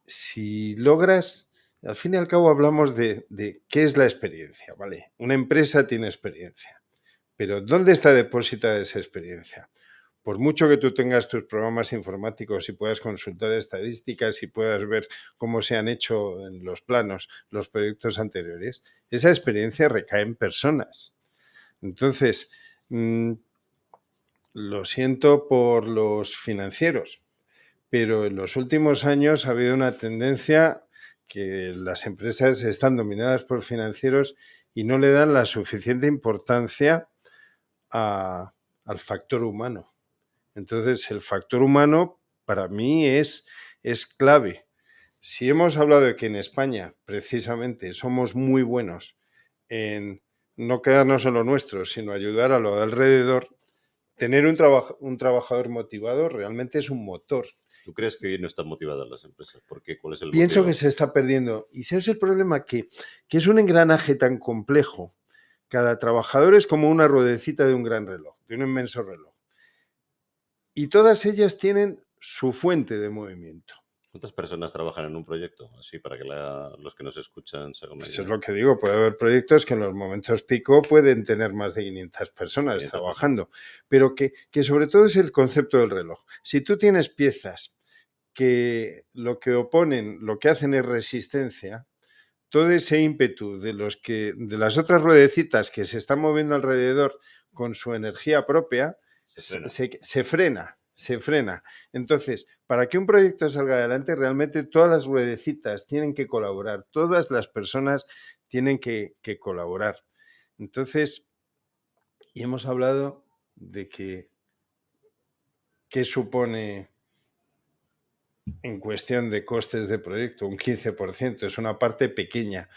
si logras, al fin y al cabo hablamos de qué es la experiencia, ¿vale? Una empresa tiene experiencia, pero ¿dónde está depositada esa experiencia? Por mucho que tú tengas tus programas informáticos y puedas consultar estadísticas y puedas ver cómo se han hecho en los planos los proyectos anteriores, esa experiencia recae en personas. Entonces, lo siento por los financieros, pero en los últimos años ha habido una tendencia que las empresas están dominadas por financieros y no le dan la suficiente importancia al factor humano. Entonces, el factor humano para mí es clave. Si hemos hablado de que en España, precisamente, somos muy buenos en no quedarnos en lo nuestro, sino ayudar a lo de alrededor, tener un trabajador motivado realmente es un motor. ¿Tú crees que hoy no están motivadas las empresas? ¿Por qué? ¿Cuál es el Pienso motivo? que se está perdiendo. Y ese es el problema, que es un engranaje tan complejo. Cada trabajador es como una ruedecita de un gran reloj, de un inmenso reloj. Y todas ellas tienen su fuente de movimiento. ¿Cuántas personas trabajan en un proyecto? Así para que los que nos escuchan se hagan una idea. Eso es lo que digo, puede haber proyectos que en los momentos pico pueden tener más de 500 personas 500 trabajando, pero que sobre todo es el concepto del reloj. Si tú tienes piezas que lo que oponen, lo que hacen es resistencia, todo ese ímpetu de las otras ruedecitas que se están moviendo alrededor con su energía propia, se frena. Entonces, para que un proyecto salga adelante, realmente todas las ruedecitas tienen que colaborar, todas las personas tienen que colaborar. Entonces, y hemos hablado de qué supone en cuestión de costes de proyecto, un 15%, es una parte pequeña,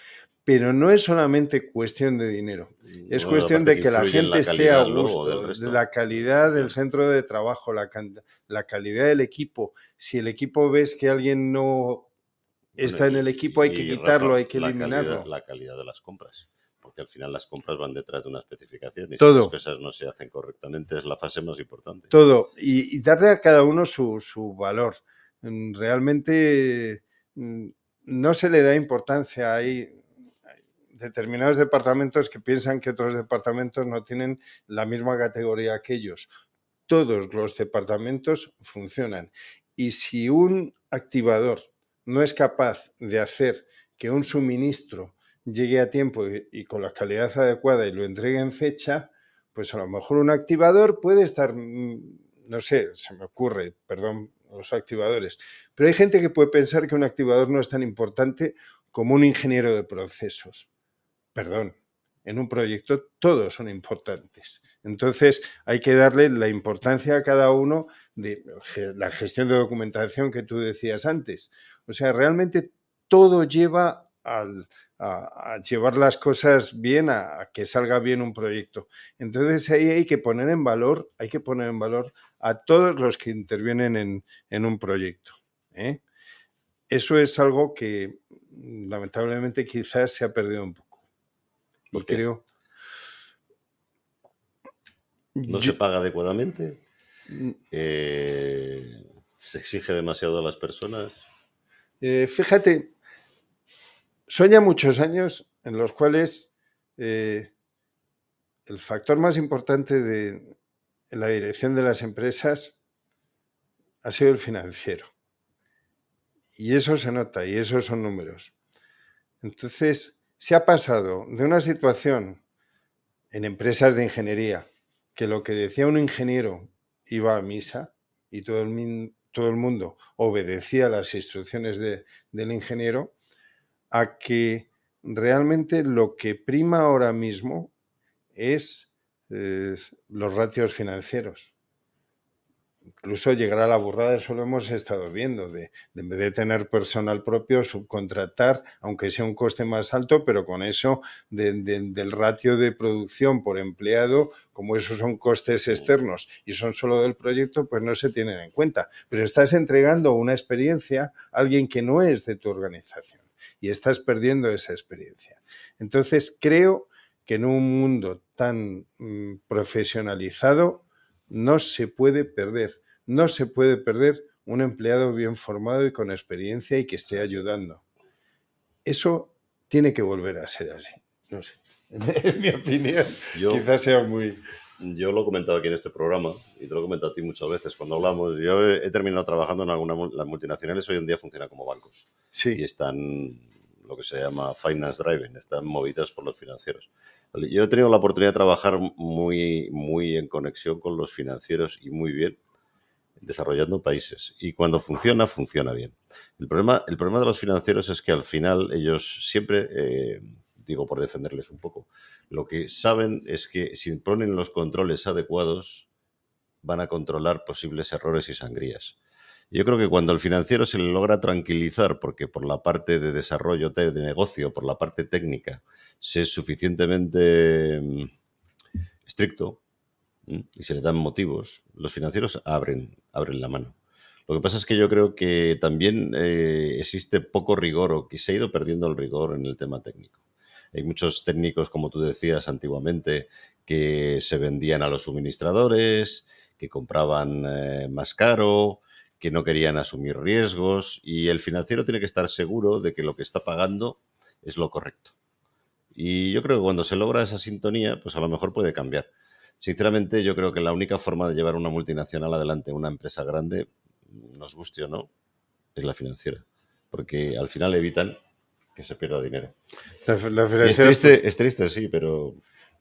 pero no es solamente cuestión de dinero. Es Bueno, cuestión aparte de que la influye en gente esté a calidad luego gusto, del de resto. la calidad del centro de trabajo, la calidad del equipo. Si el equipo ves que alguien no está en el equipo, hay que y, quitarlo, Rafa, hay que eliminarlo. La calidad de las compras. Porque al final las compras van detrás de una especificación y si Todo. las cosas no se hacen correctamente es la fase más importante. Todo. Y darle a cada uno su valor. Realmente no se le da importancia. Hay determinados departamentos que piensan que otros departamentos no tienen la misma categoría que ellos. Todos los departamentos funcionan. Y si un activador no es capaz de hacer que un suministro llegue a tiempo y con la calidad adecuada y lo entregue en fecha, pues a lo mejor un activador puede estar, no sé, se me ocurre, perdón, los activadores, pero hay gente que puede pensar que un activador no es tan importante como un ingeniero de procesos. Perdón, en un proyecto todos son importantes. Entonces hay que darle la importancia a cada uno de la gestión de documentación que tú decías antes. O sea, realmente todo lleva a llevar las cosas bien, a que salga bien un proyecto. Entonces ahí hay que poner en valor a todos los que intervienen en un proyecto, ¿eh? Eso es algo que lamentablemente quizás se ha perdido un poco. Y creo... ¿No se paga adecuadamente? ¿Se exige demasiado a las personas? Fíjate, son ya muchos años en los cuales el factor más importante en la dirección de las empresas ha sido el financiero. Y eso se nota, y esos son números. Entonces, se ha pasado de una situación en empresas de ingeniería que lo que decía un ingeniero iba a misa y todo el mundo obedecía las instrucciones del ingeniero, a que realmente lo que prima ahora mismo es los ratios financieros. Incluso llegar a la burrada, eso lo hemos estado viendo, de en vez de tener personal propio, subcontratar, aunque sea un coste más alto, pero con eso del ratio de producción por empleado, como esos son costes externos y son solo del proyecto, pues no se tienen en cuenta. Pero estás entregando una experiencia a alguien que no es de tu organización y estás perdiendo esa experiencia. Entonces, creo que en un mundo tan profesionalizado, no se puede perder un empleado bien formado y con experiencia y que esté ayudando. Eso tiene que volver a ser así. No sé, es mi opinión. Quizás sea muy... Yo lo he comentado aquí en este programa y te lo he comentado a ti muchas veces cuando hablamos. Yo he terminado trabajando en las multinacionales, hoy en día funcionan como bancos. Sí. Y están lo que se llama finance driven, están movidas por los financieros. Yo he tenido la oportunidad de trabajar muy en conexión con los financieros y muy bien desarrollando países. Y cuando funciona, funciona bien. El problema de los financieros es que al final ellos siempre, digo por defenderles un poco, lo que saben es que si ponen los controles adecuados van a controlar posibles errores y sangrías. Yo creo que cuando al financiero se le logra tranquilizar, porque por la parte de desarrollo de negocio, por la parte técnica, se es suficientemente estricto y se le dan motivos, los financieros abren la mano. Lo que pasa es que yo creo que también existe poco rigor o que se ha ido perdiendo el rigor en el tema técnico. Hay muchos técnicos, como tú decías antiguamente, que se vendían a los suministradores, que compraban más caro, que no querían asumir riesgos y el financiero tiene que estar seguro de que lo que está pagando es lo correcto. Y yo creo que cuando se logra esa sintonía, pues a lo mejor puede cambiar. Sinceramente, yo creo que la única forma de llevar una multinacional adelante, una empresa grande, nos guste o no, es la financiera. Porque al final evitan que se pierda dinero. La y es triste, sí, pero...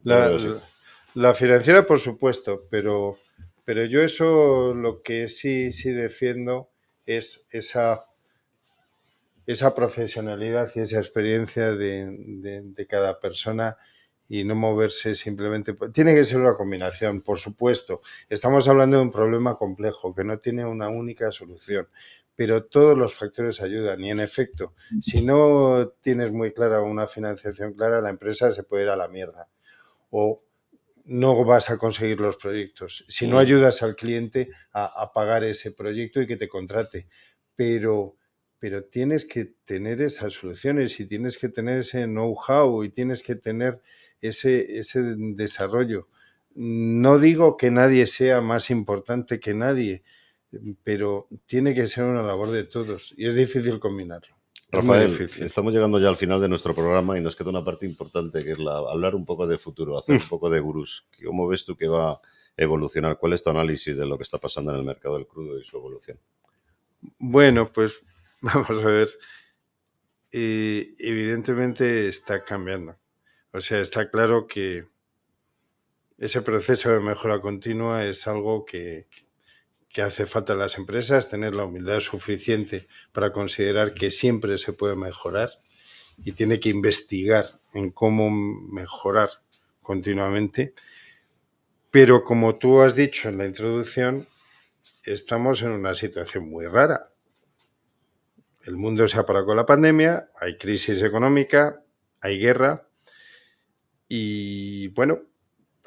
La financiera, por supuesto, pero yo eso lo que sí defiendo es esa profesionalidad y esa experiencia de cada persona y no moverse simplemente. Tiene que ser una combinación, por supuesto. Estamos hablando de un problema complejo que no tiene una única solución, pero todos los factores ayudan. Y en efecto, si no tienes muy clara una financiación clara, la empresa se puede ir a la mierda o no vas a conseguir los proyectos. Si no ayudas al cliente a pagar ese proyecto y que te contrate, pero tienes que tener esas soluciones y tienes que tener ese know-how y tienes que tener ese desarrollo. No digo que nadie sea más importante que nadie, pero tiene que ser una labor de todos y es difícil combinarlo. Rafael, estamos llegando ya al final de nuestro programa y nos queda una parte importante que es hablar un poco de futuro, hacer un poco de gurús. ¿Cómo ves tú que va a evolucionar? ¿Cuál es tu análisis de lo que está pasando en el mercado del crudo y su evolución? Bueno, pues vamos a ver. Evidentemente está cambiando. O sea, está claro que ese proceso de mejora continua es algo que hace falta a las empresas, tener la humildad suficiente para considerar que siempre se puede mejorar y tiene que investigar en cómo mejorar continuamente. Pero como tú has dicho en la introducción, estamos en una situación muy rara. El mundo se ha parado con la pandemia, hay crisis económica, hay guerra y, bueno,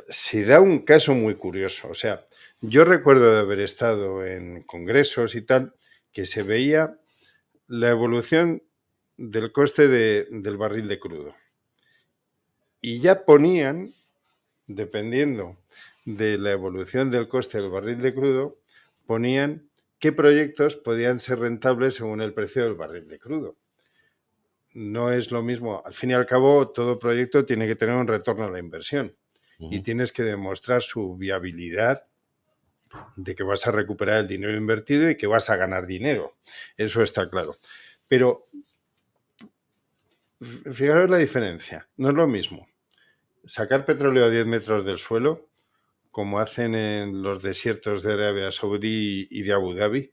se da un caso muy curioso. O sea, yo recuerdo de haber estado en congresos y tal, que se veía la evolución del coste del barril de crudo. Y ya ponían, dependiendo de la evolución del coste del barril de crudo, ponían qué proyectos podían ser rentables según el precio del barril de crudo. No es lo mismo. Al fin y al cabo, todo proyecto tiene que tener un retorno a la inversión y tienes que demostrar su viabilidad de que vas a recuperar el dinero invertido y que vas a ganar dinero. Eso está claro. Pero fijaros la diferencia. No es lo mismo sacar petróleo a 10 metros del suelo, como hacen en los desiertos de Arabia Saudí y de Abu Dhabi,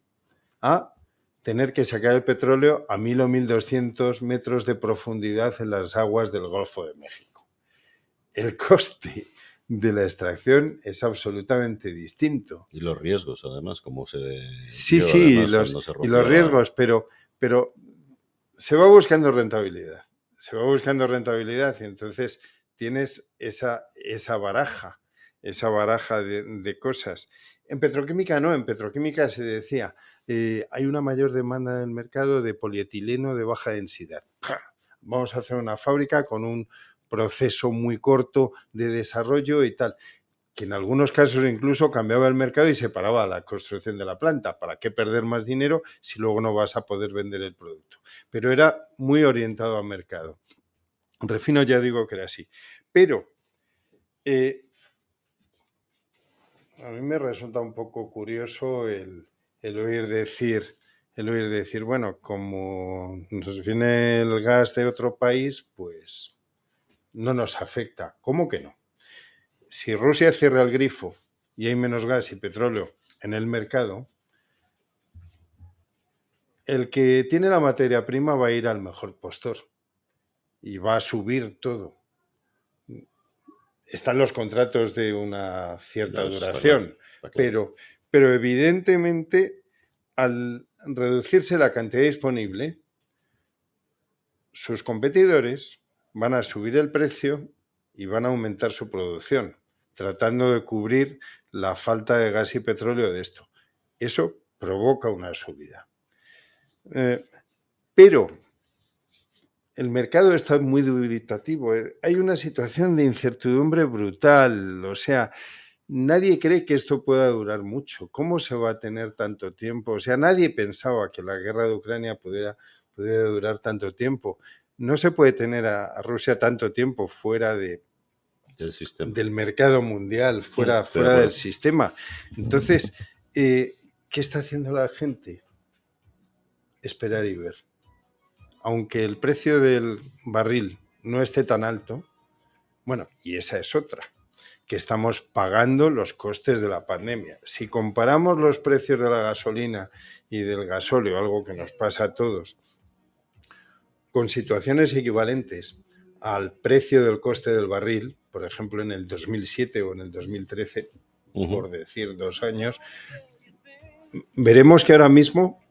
a tener que sacar el petróleo a 1.000 o 1.200 metros de profundidad en las aguas del Golfo de México. El coste de la extracción es absolutamente distinto. Y los riesgos, además, como se... Sí, los riesgos, pero se va buscando rentabilidad. Se va buscando rentabilidad y entonces tienes esa baraja de cosas. En petroquímica no, en petroquímica se decía, hay una mayor demanda en el mercado de polietileno de baja densidad. Vamos a hacer una fábrica con un proceso muy corto de desarrollo y tal, que en algunos casos incluso cambiaba el mercado y separaba la construcción de la planta. ¿Para qué perder más dinero si luego no vas a poder vender el producto? Pero era muy orientado al mercado. Refino ya digo que era así. Pero a mí me resulta un poco curioso el oír decir, bueno, como nos viene el gas de otro país, pues no nos afecta. ¿Cómo que no? Si Rusia cierra el grifo y hay menos gas y petróleo en el mercado, el que tiene la materia prima va a ir al mejor postor y va a subir todo. Están los contratos de una cierta duración, pero evidentemente al reducirse la cantidad disponible, sus competidores van a subir el precio y van a aumentar su producción, tratando de cubrir la falta de gas y petróleo de esto. Eso provoca una subida. Pero el mercado está muy dubitativo. Hay una situación de incertidumbre brutal. O sea, nadie cree que esto pueda durar mucho. ¿Cómo se va a tener tanto tiempo? O sea, nadie pensaba que la guerra de Ucrania pudiera durar tanto tiempo. No se puede tener a Rusia tanto tiempo fuera del mercado mundial, fuera del sistema. Entonces, ¿qué está haciendo la gente? Esperar y ver. Aunque el precio del barril no esté tan alto, bueno, y esa es otra, que estamos pagando los costes de la pandemia. Si comparamos los precios de la gasolina y del gasóleo, algo que nos pasa a todos, con situaciones equivalentes al precio del coste del barril, por ejemplo en el 2007 o en el 2013, por decir 2 años, veremos que ahora mismo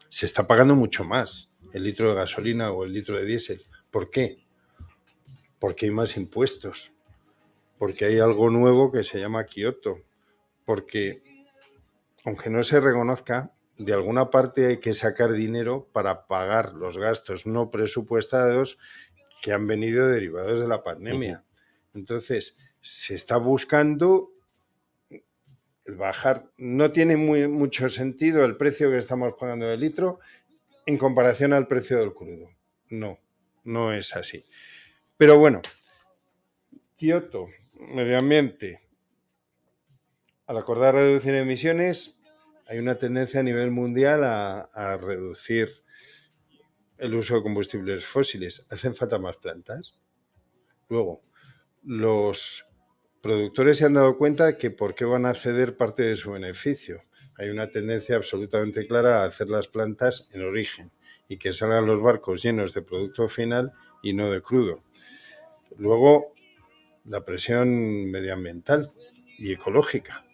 se está pagando mucho más el litro de gasolina o el litro de diésel. ¿Por qué? Porque hay más impuestos, porque hay algo nuevo que se llama Kioto, porque, aunque no se reconozca, de alguna parte hay que sacar dinero para pagar los gastos no presupuestados que han venido derivados de la pandemia. Entonces, se está buscando bajar. No tiene mucho sentido el precio que estamos pagando de litro en comparación al precio del crudo. No es así. Pero bueno, Kioto, medio ambiente. Al acordar reducir emisiones, hay una tendencia a nivel mundial a reducir el uso de combustibles fósiles. ¿Hacen falta más plantas? Luego, los productores se han dado cuenta que por qué van a ceder parte de su beneficio. Hay una tendencia absolutamente clara a hacer las plantas en origen y que salgan los barcos llenos de producto final y no de crudo. Luego, la presión medioambiental y ecológica.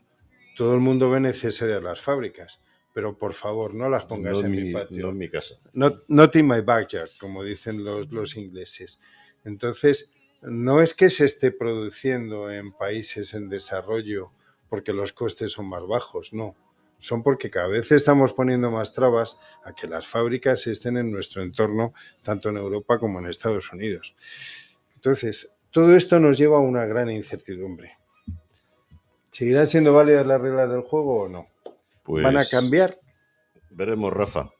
Todo el mundo ve necesarias las fábricas, pero por favor, no las pongas en mi patio. No en mi casa. Not in my backyard, como dicen los ingleses. Entonces, no es que se esté produciendo en países en desarrollo porque los costes son más bajos, no. Son porque cada vez estamos poniendo más trabas a que las fábricas estén en nuestro entorno, tanto en Europa como en Estados Unidos. Entonces, todo esto nos lleva a una gran incertidumbre. ¿Seguirán siendo válidas las reglas del juego o no? Pues ¿Van a cambiar? Veremos, Rafa.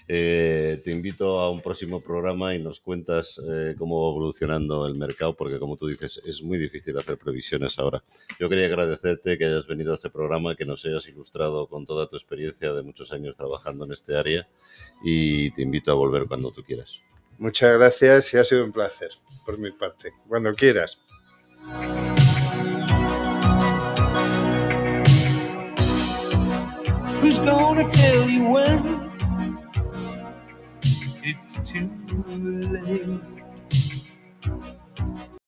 Te invito a un próximo programa y nos cuentas cómo va evolucionando el mercado, porque como tú dices, es muy difícil hacer previsiones ahora. Yo quería agradecerte que hayas venido a este programa, que nos hayas ilustrado con toda tu experiencia de muchos años trabajando en este área, y te invito a volver cuando tú quieras. Muchas gracias y ha sido un placer por mi parte. Cuando quieras. Who's gonna tell you when it's too late?